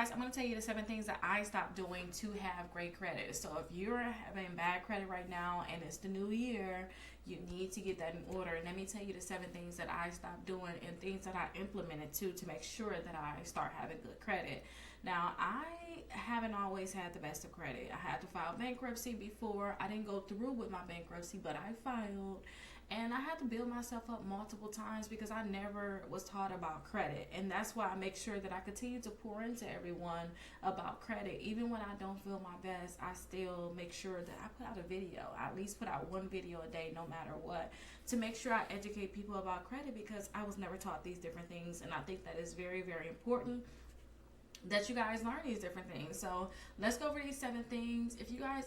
guys, I'm going to tell you the 7 things that I stopped doing to have great credit. So if you're having bad credit right now and it's the new year, you need to get that in order. And let me tell you the 7 things that I stopped doing and things that I implemented too to make sure that I start having good credit. Now, I haven't always had the best of credit. I had to file bankruptcy before. I didn't go through with my bankruptcy, but I filed. And I had to build myself up multiple times because I never was taught about credit. And that's why I make sure that I continue to pour into everyone about credit. Even when I don't feel my best, I still make sure that I put out a video. I at least put out one video a day, no matter what, to make sure I educate people about credit because I was never taught these different things. And I think that is very, very important that you guys learn these different things. So let's go over these 7 things. If you guys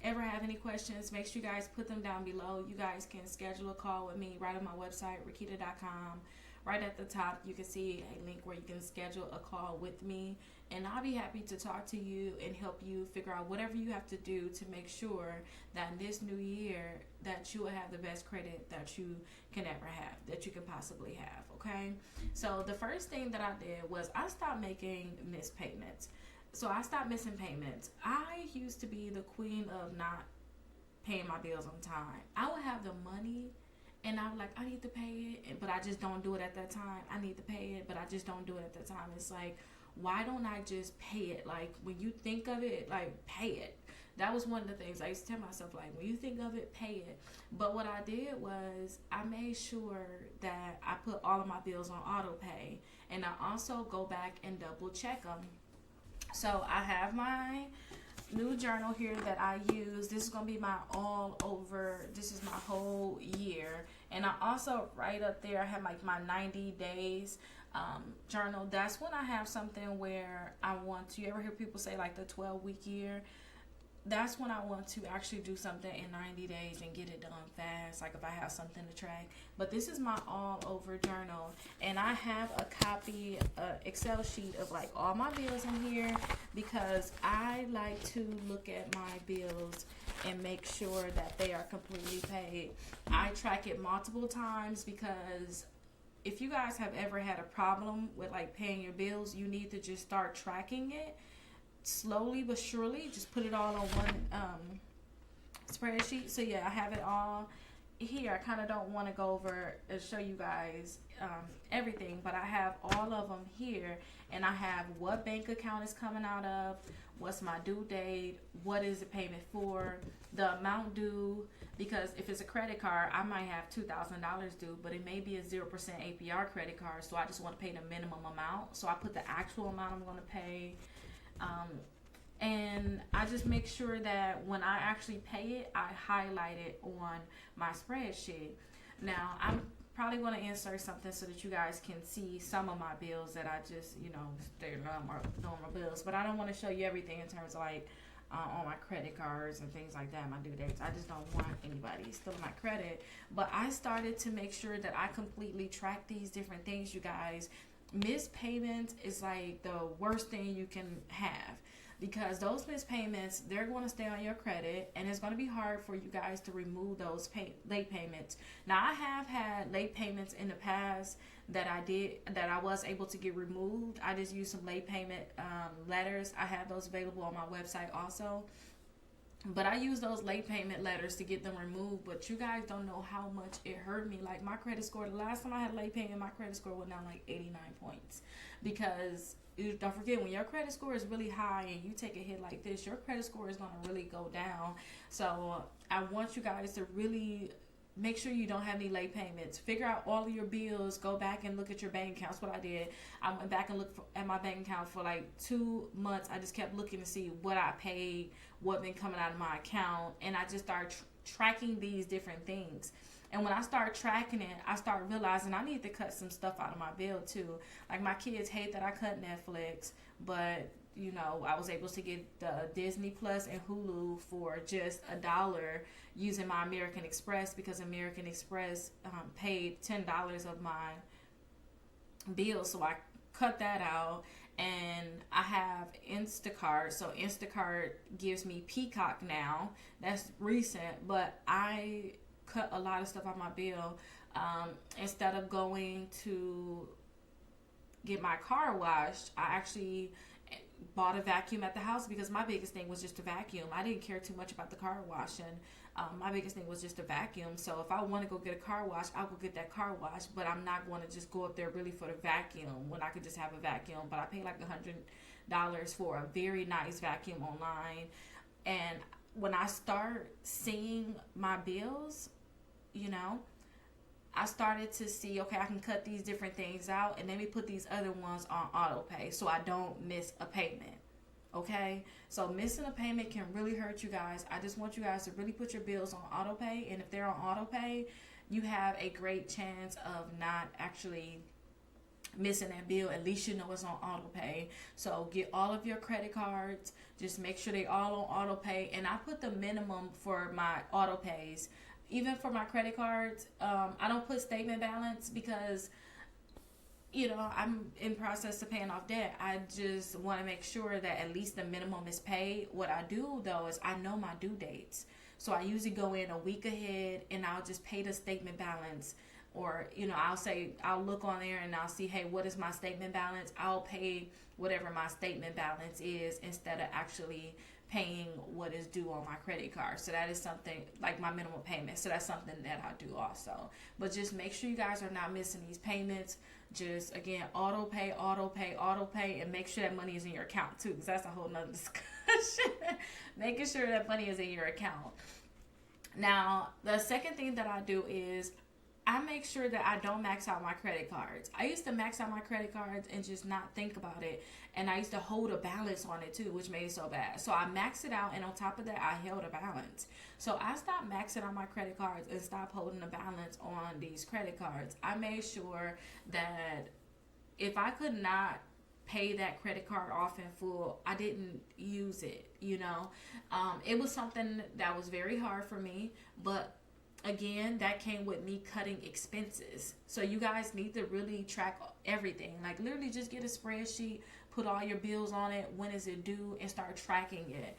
ever have any questions, make sure you guys put them down below. You guys can schedule a call with me right on my website, Rickita.com. Right at the top, you can see a link where you can schedule a call with me, and I'll be happy to talk to you and help you figure out whatever you have to do to make sure that in this new year that you will have the best credit that you can ever have, that you can possibly have, okay? So the first thing that I did was I stopped making missed payments. So I stopped missing payments. I used to be the queen of not paying my bills on time. I would have the money and I'm like, I need to pay it, but I just don't do it at that time. I need to pay it, but I just don't do it at that time. It's like, why don't I just pay it? Like, when you think of it, like, pay it. That was one of the things I used to tell myself, like, when you think of it, pay it. But what I did was I made sure that I put all of my bills on auto pay, and I also go back and double check them. So I have my new journal here that I use. This is going to be my all over, this is my whole year. And I also, right up there, I have like my 90 days journal. That's when I have something where I want to, you ever hear people say like the 12-week year? That's when I want to actually do something in 90 days and get it done fast, like if I have something to track. But this is my all over journal, and I have a copy, Excel sheet of like all my bills in here because I like to look at my bills and make sure that they are completely paid. I track it multiple times because if you guys have ever had a problem with like paying your bills, you need to just start tracking it slowly but surely. Just put it all on one spreadsheet. So yeah, I have it all here. I kind of don't want to go over and show you guys everything, but I have all of them here, and I have what bank account is coming out of, what's my due date, what is the payment for, the amount due, because if it's a credit card, I might have $2,000 due, but it may be a 0% APR credit card, so I just want to pay the minimum amount. So I put the actual amount I'm going to pay. And I just make sure that when I actually pay it, I highlight it on my spreadsheet. Now, I'm probably going to insert something so that you guys can see some of my bills that I just, they're normal bills. But I don't want to show you everything in terms of like on my credit cards and things like that, my due dates. I just don't want anybody stealing my credit. But I started to make sure that I completely track these different things, you guys. Missed payments is like the worst thing you can have, because those missed payments, they're going to stay on your credit, and it's going to be hard for you guys to remove those late payments. Now, I have had late payments in the past that I was able to get removed. I just used some late payment letters. I have those available on my website also. But I use those late payment letters to get them removed. But you guys don't know how much it hurt me. Like my credit score, the last time I had late payment, my credit score went down like 89 points. Because don't forget, when your credit score is really high and you take a hit like this, your credit score is going to really go down. So I want you guys to really make sure you don't have any late payments. Figure out all of your bills. Go back and look at your bank accounts. What I did, I went back and looked at my bank account for like 2 months. I just kept looking to see what I paid, what been coming out of my account, and I just started tracking these different things. And when I started tracking it, I started realizing I need to cut some stuff out of my bill too. Like my kids hate that I cut Netflix, but I was able to get the Disney Plus and Hulu for just $1 using my American Express, because American Express paid $10 of my bill. So I cut that out, and I have Instacart. So Instacart gives me Peacock now. That's recent, but I cut a lot of stuff out my bill. Instead of going to get my car washed, I actually bought a vacuum at the house because my biggest thing was just a vacuum. I didn't care too much about the car washing. My biggest thing was just a vacuum. So if I want to go get a car wash, I'll go get that car wash. But I'm not going to just go up there really for the vacuum when I could just have a vacuum. But I paid like $100 for a very nice vacuum online. And when I start seeing my bills, you know, I started to see, okay, I can cut these different things out and let me put these other ones on auto pay so I don't miss a payment. Okay, so missing a payment can really hurt you guys. I just want you guys to really put your bills on auto pay, and if they're on auto pay, you have a great chance of not actually missing that bill. At least you know it's on auto pay. So get all of your credit cards, just make sure they all on auto pay. And I put the minimum for my auto pays. Even for my credit cards, I don't put statement balance because, you know, I'm in process of paying off debt. I just want to make sure that at least the minimum is paid. What I do though is I know my due dates. So I usually go in a week ahead and I'll just pay the statement balance. Or, you know, I'll look on there and I'll see, hey, what is my statement balance? I'll pay whatever my statement balance is instead of actually paying what is due on my credit card. So that is something like my minimum payment. So that's something that I do also. But just make sure you guys are not missing these payments. Just, again, auto pay, and make sure that money is in your account too, because that's a whole nother discussion. Making sure that money is in your account. Now, the second thing that I do is I make sure that I don't max out my credit cards. I used to max out my credit cards and just not think about it. And I used to hold a balance on it too, which made it so bad. So I maxed it out, and on top of that, I held a balance. So I stopped maxing out my credit cards and stopped holding a balance on these credit cards. I made sure that if I could not pay that credit card off in full, I didn't use it, you know. It was something that was very hard for me, but again, that came with me cutting expenses. So you guys need to really track everything. Like literally just get a spreadsheet, put all your bills on it, when is it due, and start tracking it.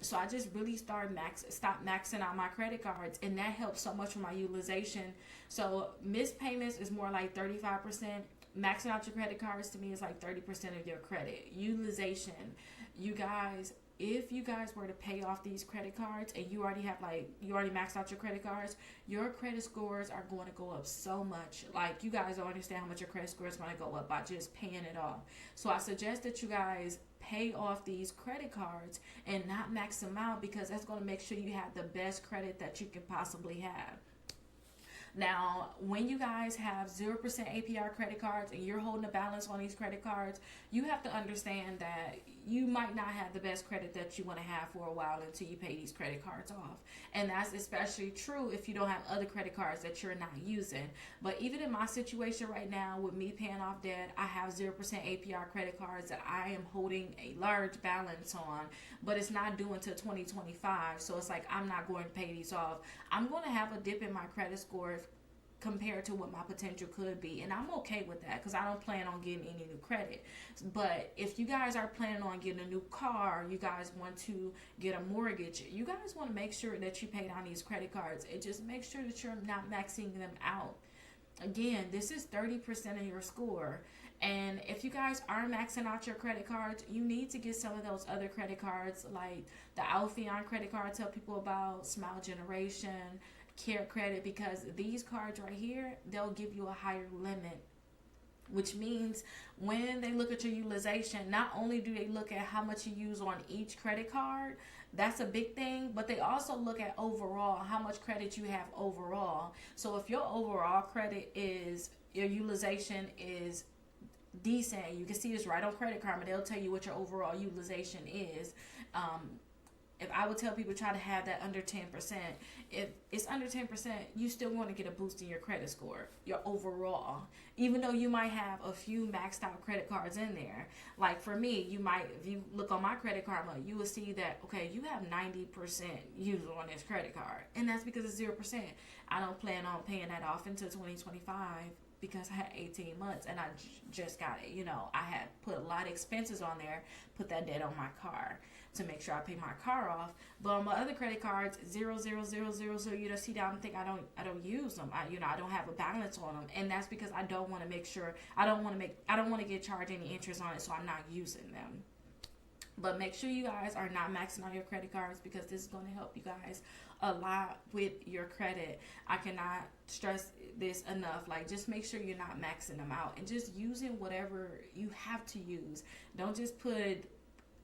So I just really stop maxing out my credit cards, and that helps so much for my utilization. So missed payments is more like 35%. Maxing out your credit cards to me is like 30% of your credit. Utilization, you guys, if you guys were to pay off these credit cards and you already maxed out your credit cards, your credit scores are going to go up so much. Like, you guys don't understand how much your credit score is going to go up by just paying it off. So I suggest that you guys pay off these credit cards and not max them out, because that's going to make sure you have the best credit that you can possibly have. Now, when you guys have 0% APR credit cards and you're holding a balance on these credit cards, you have to understand that you might not have the best credit that you want to have for a while until you pay these credit cards off. And that's especially true if you don't have other credit cards that you're not using. But even in my situation right now with me paying off debt, I have 0% APR credit cards that I am holding a large balance on, but it's not due until 2025. So it's like I'm not going to pay these off. I'm going to have a dip in my credit score compared to what my potential could be, and I'm okay with that because I don't plan on getting any new credit. But if you guys are planning on getting a new car, you guys want to get a mortgage, you guys want to make sure that you pay down these credit cards and just make sure that you're not maxing them out. Again, this is 30% of your score. And if you guys are maxing out your credit cards, you need to get some of those other credit cards, like the Alpheon credit card I tell people about, Smile Generation, Care Credit, because these cards right here, they'll give you a higher limit, which means when they look at your utilization, not only do they look at how much you use on each credit card, that's a big thing, but they also look at overall how much credit you have overall. So if your overall credit is, your utilization is decent, you can see this right on Credit Karma, they'll tell you what your overall utilization is. If I would tell people try to have that under 10%, if it's under 10%, you still want to get a boost in your credit score, your overall. Even though you might have a few maxed out credit cards in there. Like for me, you might, if you look on my Credit Karma, you will see that, okay, you have 90% used on this credit card. And that's because it's 0%. I don't plan on paying that off until 2025. Because I had 18 months and I just got it. You know, I had put a lot of expenses on there, put that debt on my car to make sure I pay my car off. But on my other credit cards, 0, 0, 0, 0, 0, you know, see that I don't use them. I don't have a balance on them, and that's because I don't want to make sure I don't want to get charged any interest on it, so I'm not using them. But make sure you guys are not maxing out your credit cards, because this is going to help you guys a lot with your credit. I cannot stress this enough. Like, just make sure you're not maxing them out, and just using whatever you have to use. Don't just put,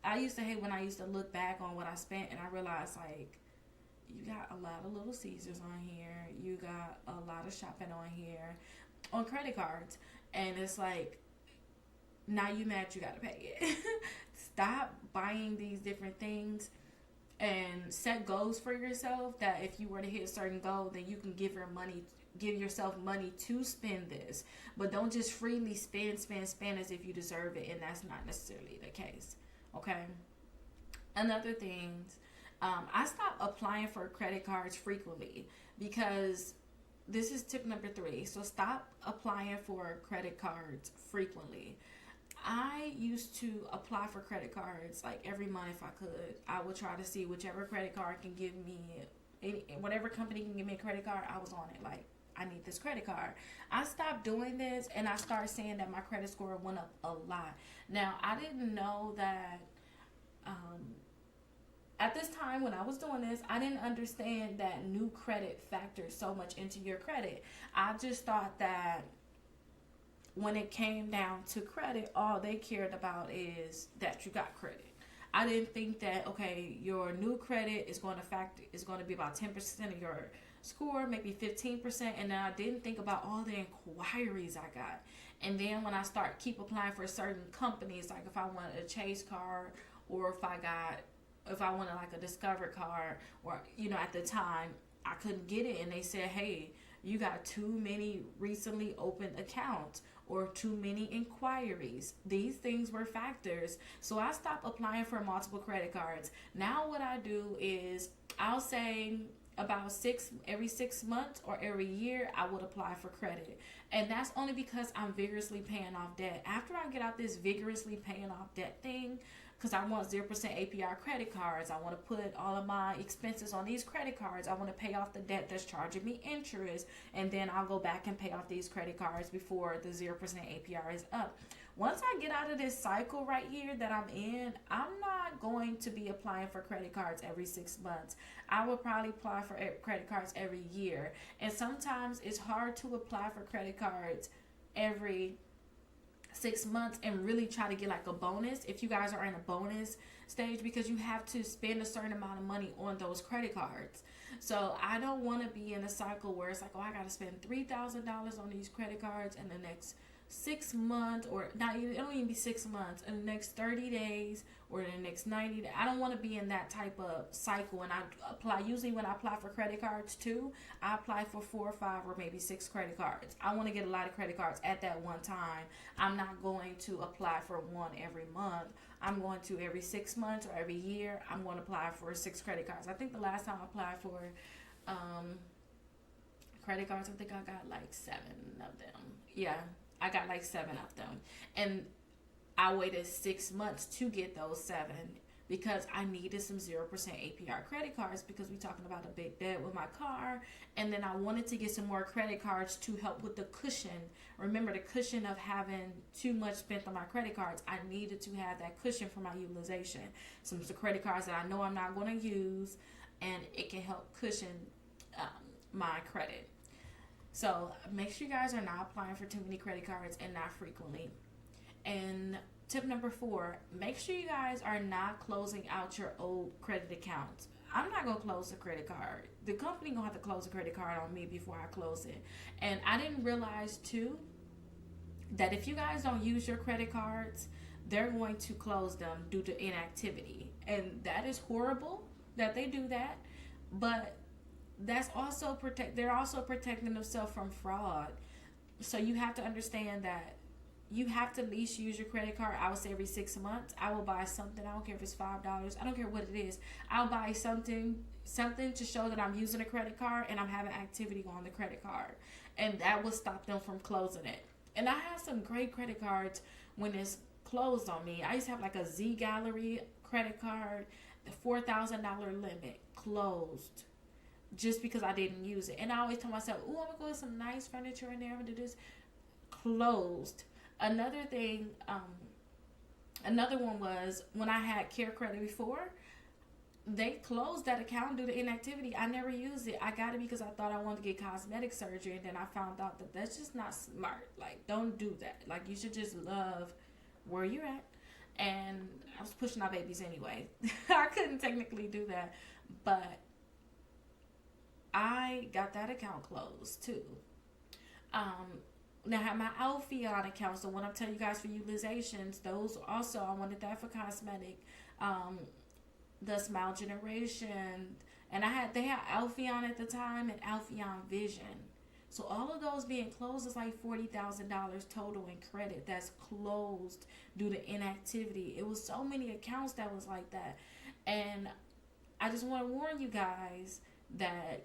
I used to hate when I used to look back on what I spent and I realized, like, you got a lot of Little Caesars on here. You got a lot of shopping on here on credit cards. And it's like, now you mad you got to pay it. Stop buying these different things and set goals for yourself, that if you were to hit a certain goal, then you can give yourself money to spend this. But don't just freely spend as if you deserve it, and that's not necessarily the case. Okay? Another thing, I stopped applying for credit cards frequently, because this is tip number 3. So stop applying for credit cards frequently. I used to apply for credit cards like every month if I could. I would try to see whichever credit card can give me, whatever company can give me a credit card, I was on it. Like, I need this credit card. I stopped doing this, and I started seeing that my credit score went up a lot. Now, I didn't know that, at this time when I was doing this, I didn't understand that new credit factors so much into your credit. I just thought that when it came down to credit, all they cared about is that you got credit. I didn't think that, okay, your new credit is going to be about 10% of your score, maybe 15%, and then I didn't think about all the inquiries I got. And then when I keep applying for certain companies, like if I wanted a Chase card, or if I wanted like a Discover card, or, at the time I couldn't get it, and they said, hey, you got too many recently opened accounts, or too many inquiries. These things were factors. So I stopped applying for multiple credit cards. Now what I do is, I'll say about every 6 months or every year, I would apply for credit. And that's only because I'm vigorously paying off debt. After I get out this vigorously paying off debt thing, because I want 0% APR credit cards. I want to put all of my expenses on these credit cards. I want to pay off the debt that's charging me interest. And then I'll go back and pay off these credit cards before the 0% APR is up. Once I get out of this cycle right here that I'm in, I'm not going to be applying for credit cards every 6 months. I will probably apply for credit cards every year. And sometimes it's hard to apply for credit cards every 6 months and really try to get like a bonus if you guys are in a bonus stage, because you have to spend a certain amount of money on those credit cards. So I don't want to be in a cycle where it's like, oh, I got to spend $3,000 on these credit cards in the next 6 months, or not even, it don't even be 6 months, in the next 30 days or in the next 90 days. I don't want to be in that type of cycle. And I apply, usually when I apply for credit cards too, I apply for 4 or 5 or maybe 6 credit cards. I want to get a lot of credit cards at that one time. I'm not going to apply for one every month. I'm going to every 6 months or every year, I'm going to apply for 6 credit cards. I think the last time I applied for credit cards, I think I got like 7 of them. Yeah, I got like 7 of them. And I waited 6 months to get those 7 because I needed some 0% APR credit cards, because we're talking about a big debt with my car. And then I wanted to get some more credit cards to help with the cushion. Remember, the cushion of having too much spent on my credit cards. I needed to have that cushion for my utilization. Some credit cards that I know I'm not going to use, and it can help cushion my credit. So make sure you guys are not applying for too many credit cards and not frequently. And tip number 4, make sure you guys are not closing out your old credit accounts. I'm not going to close the credit card. The company going to have to close the credit card on me before I close it. And I didn't realize too that if you guys don't use your credit cards, they're going to close them due to inactivity. And that is horrible that they do that. But that's also they're also protecting themselves from fraud. So you have to understand that you have to at least use your credit card. I would say every 6 months. I will buy something. I don't care if it's $5. I don't care what it is. I'll buy something to show that I'm using a credit card and I'm having activity on the credit card. And that will stop them from closing it. And I have some great credit cards when it's closed on me. I used to have like a Z Gallery credit card, the $4,000 limit closed, just because I didn't use it. And I always tell myself, oh, I'm going to go with some nice furniture in there. I'm going to do this. Closed. Another thing Another one was when I had Care Credit before, they closed that account due to inactivity. I never used it. I got it because I thought I wanted to get cosmetic surgery, and then I found out that that's just not smart. Like, don't do that. Like, you should just love where you're at. And I was pushing out babies anyway. I couldn't technically do that, but I got that account closed too. Now I have my Alpheon account. So when I'm telling you guys for utilizations, those also I wanted that for cosmetic. The Smile Generation, and they had Alpheon at the time and Alpheon Vision. So all of those being closed is like $40,000 total in credit that's closed due to inactivity. It was so many accounts that was like that, and I just want to warn you guys that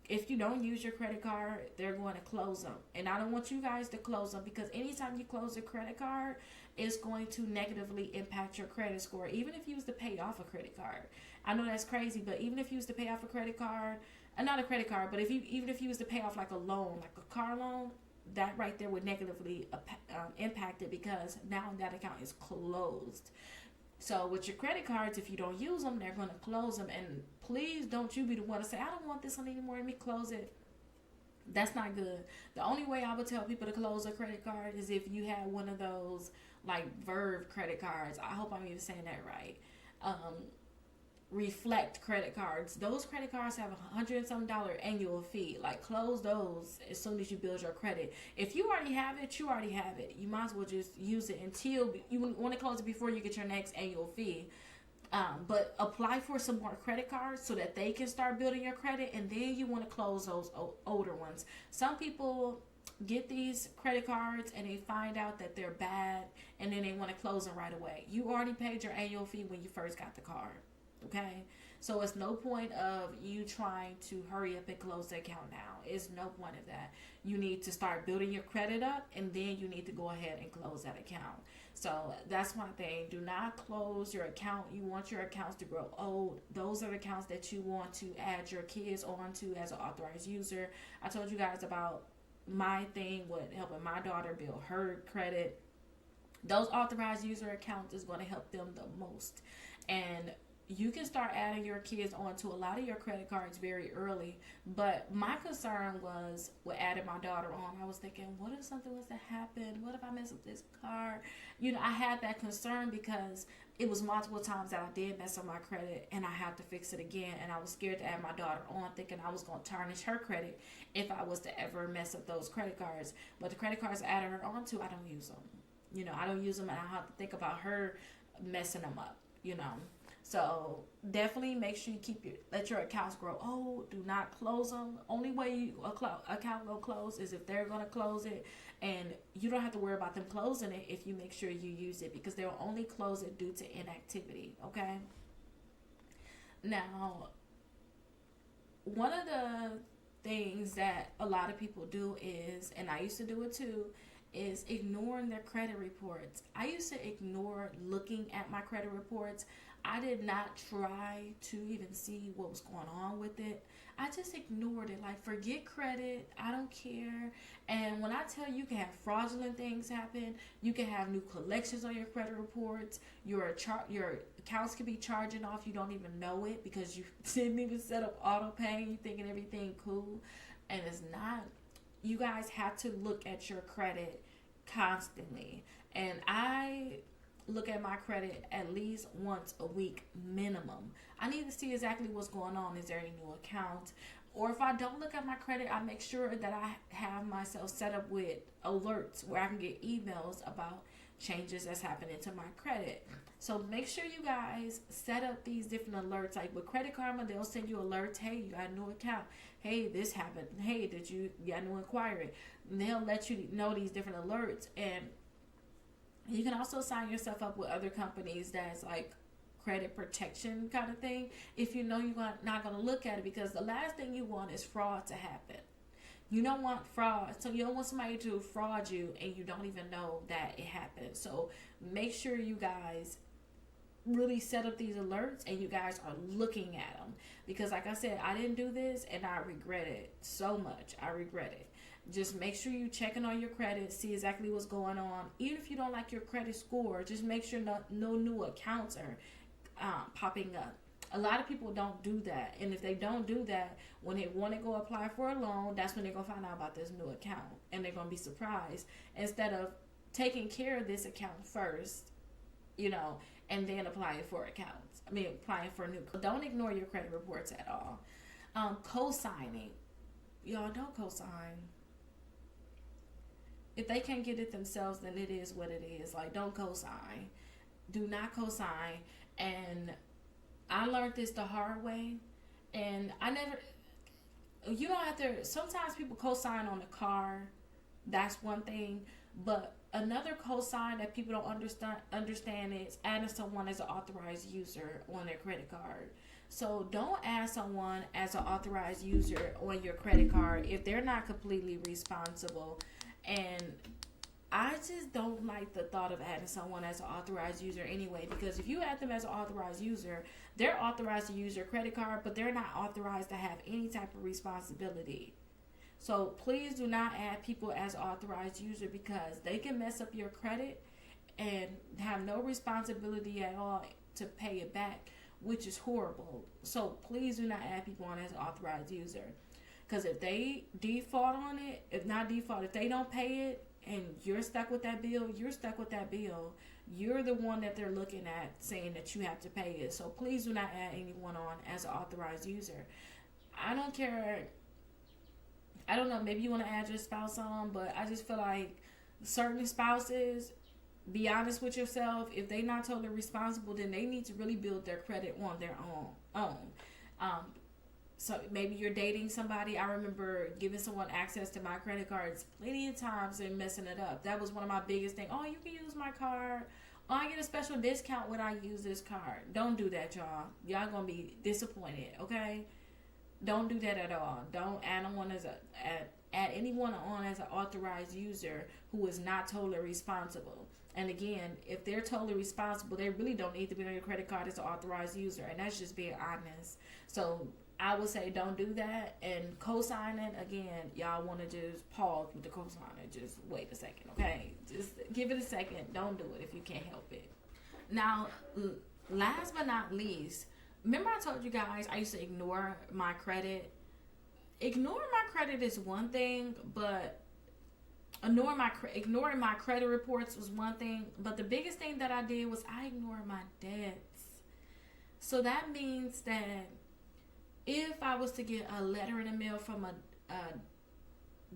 if you don't use your credit card, they're going to close them. And I don't want you guys to close them, because anytime you close a credit card, it's going to negatively impact your credit score. Even if you was to pay off a credit card. I know that's crazy, but even if you was to pay off a credit card, not a credit card, but even if you was to pay off like a loan, like a car loan, that right there would negatively impact it, because now that account is closed. So with your credit cards, if you don't use them, they're going to close them. And please don't you be the one to say, I don't want this one anymore, let me close it. That's not good. The only way I would tell people to close a credit card is if you had one of those like Verve credit cards. I hope I'm even saying that right. Reflect credit cards. Those credit cards have $100 and some annual fee. Like, close those as soon as you build your credit. If you already have it, you already have it. You might as well just use it until you want to close it before you get your next annual fee. But apply for some more credit cards so that they can start building your credit, and then you want to close those older ones. Some people get these credit cards and they find out that they're bad, and then they want to close them right away. You already paid your annual fee when you first got the card. Okay, so it's no point of you trying to hurry up and close the account now. It's no point of that. You need to start building your credit up, and then you need to go ahead and close that account. So that's one thing. Do not close your account. You want your accounts to grow old. Those are the accounts that you want to add your kids onto as an authorized user. I told you guys about my thing with helping my daughter build her credit. Those authorized user accounts is going to help them the most. And you can start adding your kids onto a lot of your credit cards very early. But my concern was with adding my daughter on. I was thinking, what if something was to happen? What if I mess up this card? I had that concern because it was multiple times that I did mess up my credit and I had to fix it again. And I was scared to add my daughter on, thinking I was going to tarnish her credit if I was to ever mess up those credit cards. But the credit cards I added her onto, I don't use them. I don't use them, and I have to think about her messing them up, So definitely make sure you let your accounts grow old. Do not close them. Only way account will close is if they're going to close it, and you don't have to worry about them closing it if you make sure you use it, because they'll only close it due to inactivity. Okay. Now, one of the things that a lot of people do is, and I used to do it too, is ignoring their credit reports. I used to ignore looking at my credit reports. I did not try to even see what was going on with it. I just ignored it. Like, forget credit. I don't care. And when I tell you, you can have fraudulent things happen. You can have new collections on your credit reports. Your accounts can be charging off. You don't even know it because you didn't even set up auto pay. You thinking everything cool, and it's not. You guys have to look at your credit constantly. And I look at my credit at least once a week minimum. I need to see exactly what's going on. Is there any new accounts? Or if I don't look at my credit, I make sure that I have myself set up with alerts where I can get emails about changes that's happening to my credit. So make sure you guys set up these different alerts. Like with Credit Karma, they'll send you alerts. Hey, you got a new account. Hey, this happened. Hey, you got a new inquiry? And they'll let you know these different alerts. And you can also sign yourself up with other companies that's like credit protection kind of thing, if you know you're not going to look at it, because the last thing you want is fraud to happen. You don't want fraud. So you don't want somebody to fraud you and you don't even know that it happened. So make sure you guys really set up these alerts and you guys are looking at them, because like I said, I didn't do this and I regret it so much. I regret it. Just make sure you checking on your credit, see exactly what's going on. Even if you don't like your credit score, just make sure no new accounts are popping up. A lot of people don't do that, and if they don't do that, when they want to go apply for a loan, that's when they're gonna find out about this new account, and they're gonna be surprised. Instead of taking care of this account first, and then applying for accounts. Applying for new. Don't ignore your credit reports at all. Co-signing, y'all don't co-sign. If they can't get it themselves, then it is what it is. Like, don't co-sign. Do not co-sign. And I learned this the hard way. And you don't have to, sometimes people co-sign on the car. That's one thing. But another co-sign that people don't understand is adding someone as an authorized user on their credit card. So don't add someone as an authorized user on your credit card if they're not completely responsible. And I just don't like the thought of adding someone as an authorized user anyway, because if you add them as an authorized user, they're authorized to use your credit card, but they're not authorized to have any type of responsibility. So please do not add people as authorized user, because they can mess up your credit and have no responsibility at all to pay it back, which is horrible. So please do not add people on as an authorized user. Because if they default on it, if they don't pay it and you're stuck with that bill, you're stuck with that bill. You're the one that they're looking at saying that you have to pay it. So please do not add anyone on as an authorized user. I don't care. I don't know, maybe you want to add your spouse on, but I just feel like certain spouses, be honest with yourself. If they're not totally responsible, then they need to really build their credit on their own. So maybe you're dating somebody. I remember giving someone access to my credit cards plenty of times and messing it up. That was one of my biggest things. Oh, you can use my card. Oh, I get a special discount when I use this card. Don't do that, y'all. Y'all gonna be disappointed, okay? Don't do that at all. Don't add anyone on as an authorized user who is not totally responsible. And again, if they're totally responsible, they really don't need to be on your credit card as an authorized user. And that's just being honest. So I would say don't do that. And co-signing, again, y'all want to just pause with the co-signing. Just wait a second, okay? Just give it a second. Don't do it if you can't help it. Now, last but not least, remember I told you guys I used to ignore my credit. Ignoring my credit is one thing, but ignoring my credit reports was one thing. But the biggest thing that I did was I ignored my debts. So that means that if I was to get a letter in the mail from a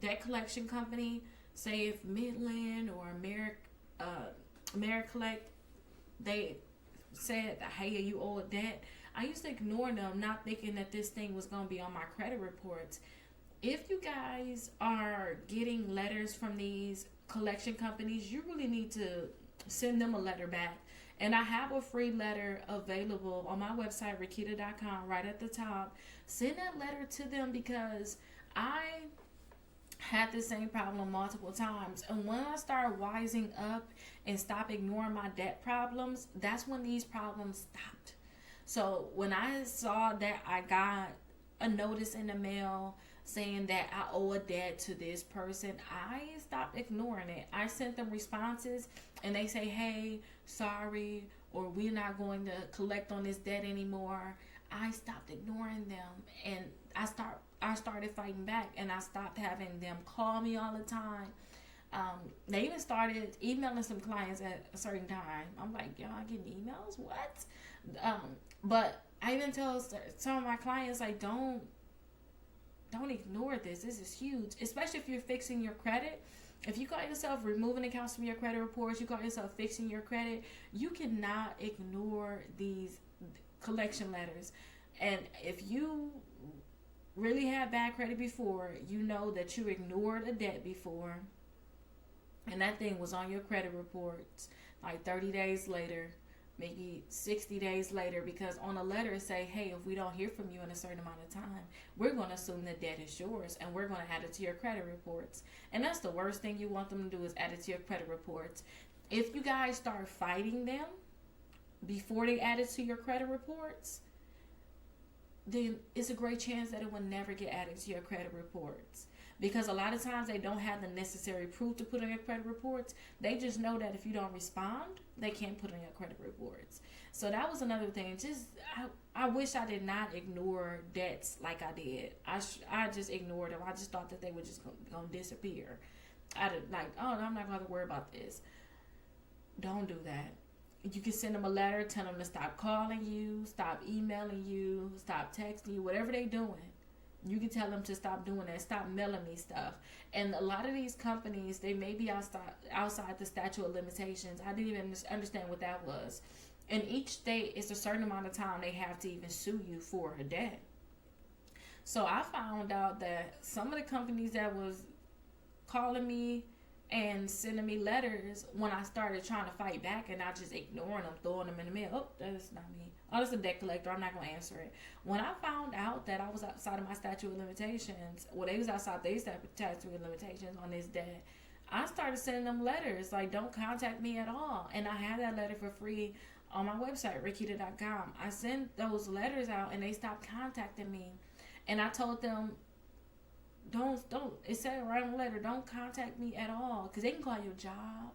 debt collection company, say if Midland or AmeriCollect, they said, hey, you owe a debt, I used to ignore them, not thinking that this thing was going to be on my credit reports. If you guys are getting letters from these collection companies, you really need to send them a letter back. And I have a free letter available on my website, Rickita.com, right at the top. Send that letter to them, because I had the same problem multiple times. And when I started wising up and stop ignoring my debt problems, that's when these problems stopped. So when I saw that I got a notice in the mail saying that I owe a debt to this person, I stopped ignoring it. I sent them responses and they say, hey, sorry, or we're not going to collect on this debt anymore. I stopped ignoring them, and I started fighting back, and I stopped having them call me all the time. They even started emailing some clients at a certain time. I'm like, y'all getting emails? What? But I even tell some of my clients, like, don't ignore this. This is huge, especially if you're fixing your credit. If you call yourself removing accounts from your credit reports, you call yourself fixing your credit, you cannot ignore these collection letters. And if you really had bad credit before, you know that you ignored a debt before, and that thing was on your credit reports like 30 days later, maybe 60 days later, because on a letter it say, hey, if we don't hear from you in a certain amount of time, we're going to assume the debt is yours, and we're going to add it to your credit reports. And that's the worst thing you want them to do, is add it to your credit reports. If you guys start fighting them before they add it to your credit reports, then it's a great chance that it will never get added to your credit reports. because a lot of times they don't have the necessary proof to put on your credit reports. They just know that if you don't respond, they can't put on your credit reports. So that was another thing. I wish I did not ignore debts like I did. I just ignored them. I just thought that they were just gonna disappear. I did like, oh, I'm not gonna worry about this. Don't do that. You can send them a letter, tell them to stop calling you, stop emailing you, stop texting you, whatever they doing. You can tell them to stop doing that, stop mailing me stuff. And a lot of these companies, they may be outside the statute of limitations. I didn't even understand what that was. In each state, it's a certain amount of time they have to even sue you for a debt. So I found out that some of the companies that was calling me and sending me letters, when I started trying to fight back and I just ignoring them, throwing them in the mail. Oh, that's not me. Oh, that's a debt collector. I'm not going to answer it. When I found out that I was outside of my statute of limitations, they was outside their statute of limitations on this debt, I started sending them letters like, don't contact me at all. And I had that letter for free on my website, Rickita.com. I sent those letters out and they stopped contacting me. And I told them, don't, it said right on the letter, don't contact me at all, because they can call your job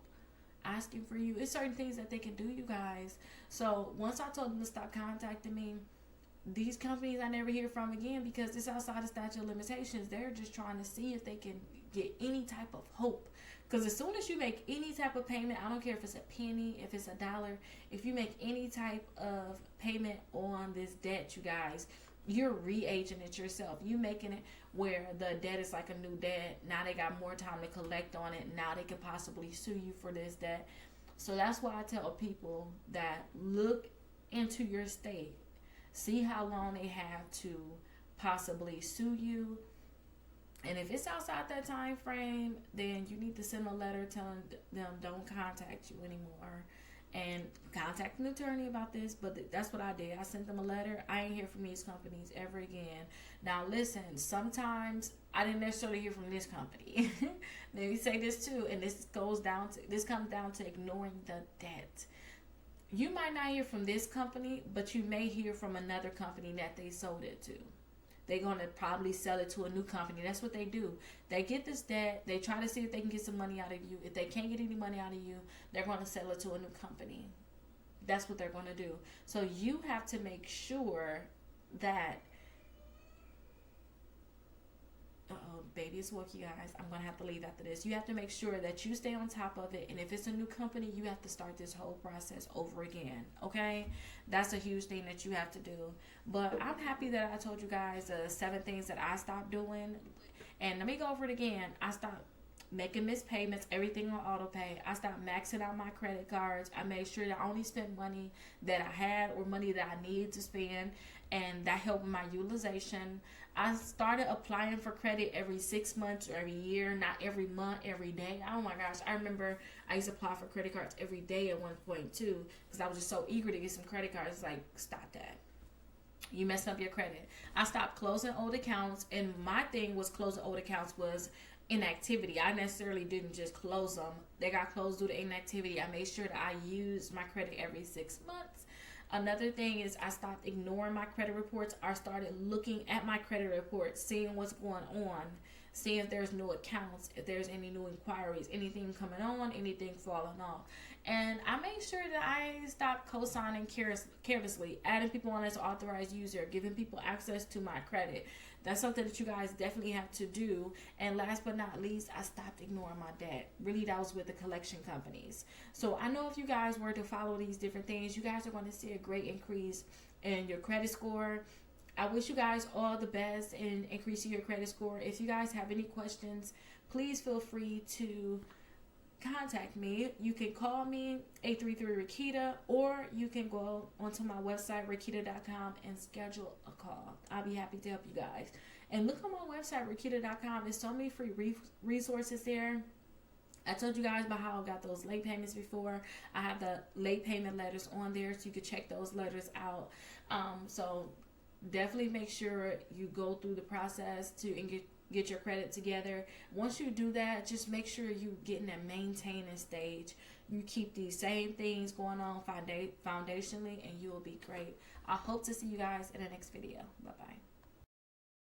asking for you. It's certain things that they can do, you guys. So once I told them to stop contacting me, these companies I never hear from again, because it's outside the statute of limitations. They're just trying to see if they can get any type of hope. Because as soon as you make any type of payment, I don't care if it's a penny, if it's $1, if you make any type of payment on this debt, you guys, you're re-aging it yourself. You making it where the debt is like a new debt. Now they got more time to collect on it. Now they could possibly sue you for this debt. So that's why I tell people that look into your state. See how long they have to possibly sue you. And if it's outside that time frame, then you need to send a letter telling them don't contact you anymore. And contact an attorney about this, but that's what I did. I sent them a letter. I ain't hear from these companies ever again. Now listen, sometimes I didn't necessarily hear from this company. Let me say this too, and this comes down to ignoring the debt. You might not hear from this company, but you may hear from another company that they sold it to. They're going to probably sell it to a new company. That's what they do. They get this debt. They try to see if they can get some money out of you. If they can't get any money out of you, they're going to sell it to a new company. That's what they're going to do. So you have to make sure that... baby, it's woke, you guys. I'm going to have to leave after this. You have to make sure that you stay on top of it. And if it's a new company, you have to start this whole process over again. Okay? That's a huge thing that you have to do. But I'm happy that I told you guys 7 things that I stopped doing. And let me go over it again. I stopped making missed payments, everything on auto pay. I stopped maxing out my credit cards. I made sure that I only spent money that I had or money that I needed to spend. And that helped my utilization. I started applying for credit every 6 months or every year, not every month, every day. Oh my gosh, I remember I used to apply for credit cards every day at one point too, because I was just so eager to get some credit cards. It's like, stop that. You messed up your credit. I stopped closing old accounts, and my thing was closing old accounts was inactivity. I necessarily didn't just close them. They got closed due to inactivity. I made sure that I used my credit every 6 months. Another thing is I stopped ignoring my credit reports. I started looking at my credit reports, seeing what's going on, seeing if there's new accounts, if there's any new inquiries, anything coming on, anything falling off. And I made sure that I stopped co-signing carelessly, adding people on as an authorized user, giving people access to my credit. That's something that you guys definitely have to do. And last but not least, I stopped ignoring my debt. Really, that was with the collection companies. So I know if you guys were to follow these different things, you guys are going to see a great increase in your credit score. I wish you guys all the best in increasing your credit score. If you guys have any questions, please feel free to contact me. You can call me 833-RICKITA, or you can go onto my website Rickita.com and schedule a call. I'll be happy to help you guys. And look on my website Rickita.com. There's so many free resources there. I told you guys about how I got those late payments before. I have the late payment letters on there, so you can check those letters out. So definitely make sure you go through the process to get your credit together. Once you do that, just make sure you get in that maintaining stage. You keep these same things going on foundationally, and you will be great. I hope to see you guys in the next video. Bye-bye.